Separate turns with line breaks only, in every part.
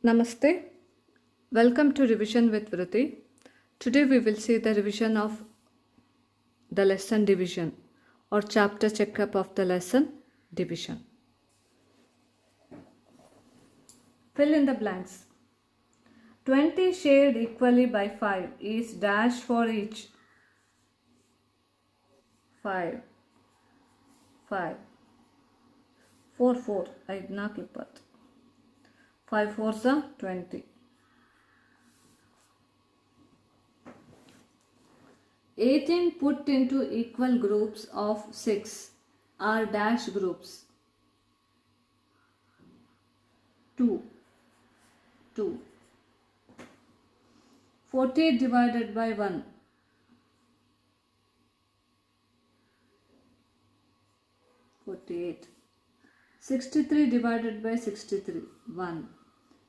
Namaste. Welcome to Revision with Vrithi. Today we will see the revision of the lesson division or chapter checkup of the lesson division. Fill in the blanks. 20 shared equally by 5 is dash for each. 5 5 4 4 ಐದನ್ನ ಇಪ್ಪತ್ತು 5 4s are 20. 18 put into equal groups of 6 are dash groups. 2 2 48 divided by 1 48 63 divided by 63 1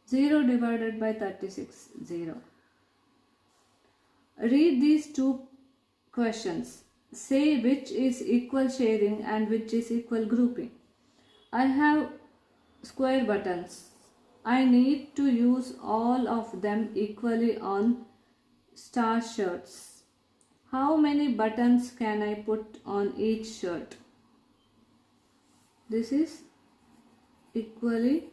0 divided by 36 0. Read these two questions. Say which is equal sharing and which is equal grouping. I have square buttons. I need to use all of them equally on star shirts. How many buttons can I put on each shirt? This is equally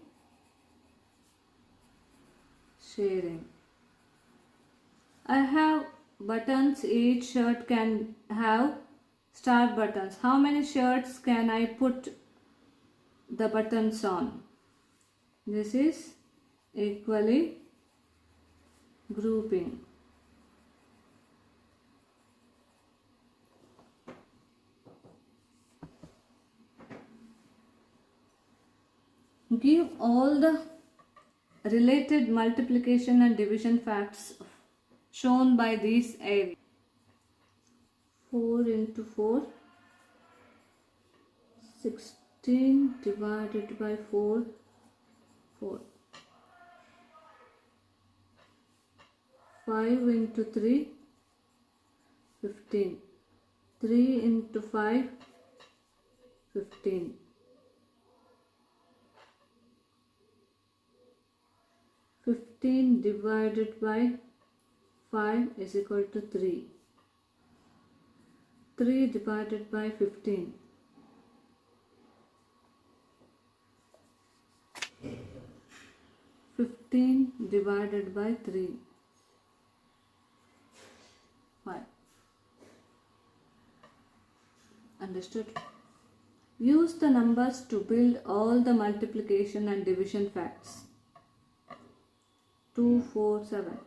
sharing. I have buttons. Each shirt can have star buttons. How many shirts can I put the buttons on? This is equally grouping. Give all the related multiplication and division facts shown by these areas. 4 into 4, 16 divided by 4, 4. 5 into 3, 15. 3 into 5, 15. 15 divided by 5 is equal to 3. 3 divided by 15. 15 divided by 3. 5. Understood? Use the numbers to build all the multiplication and division facts. 2 4 7.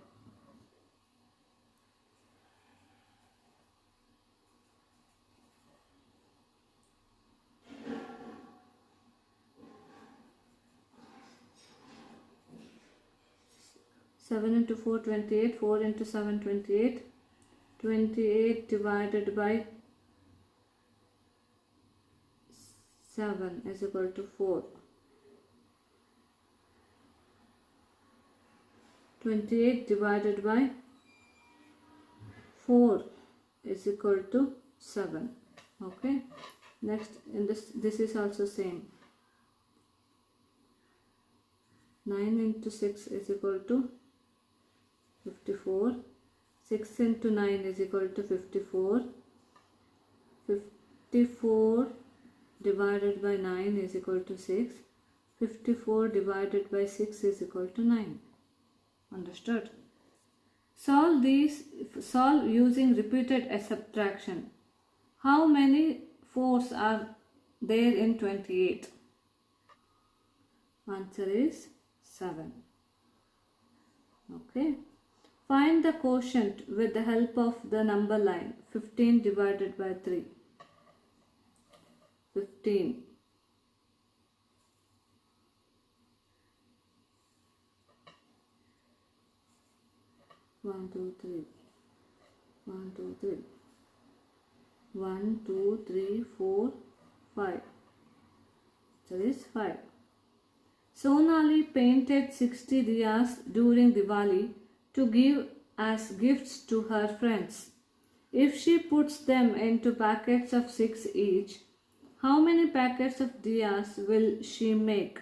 7 into 4 28. 4 into 7 28. 28 divided by 7 is equal to 4. 28 divided by 4 is equal to 7. Okay. Next, in this is also same. 9 into 6 is equal to 54. 6 into 9 is equal to 54. 54 divided by 9 is equal to 6. 54 divided by 6 is equal to 9. Understood? Solve using repeated subtraction. How many 4s are there in 28? Answer is 7. Okay. Find the quotient with the help of the number line. 15 divided by 3. 15. 1 2 3. 1 2 3. 1 2 3 4 5. So this is 5. Sonali painted 60 diyas during Diwali to give as gifts to her friends. If she puts them into packets of 6 each, how many packets of diyas will she make?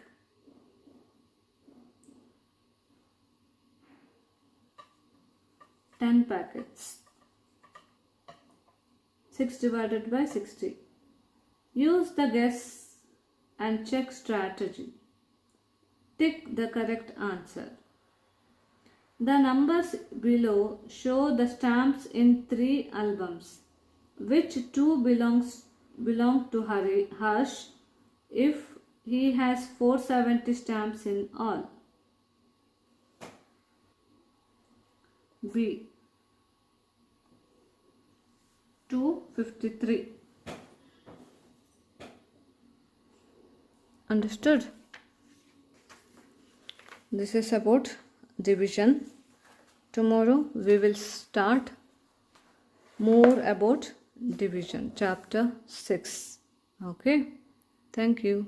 10 packets. 6 divided by 60. Use the guess and check strategy. Tick the correct answer. The numbers below show the stamps in 3 albums. Which 2 belong to Harsh if he has 470 stamps in all? B. 253. Understood? This is about division. Tomorrow we will start more about division, chapter 6. Okay, thank you.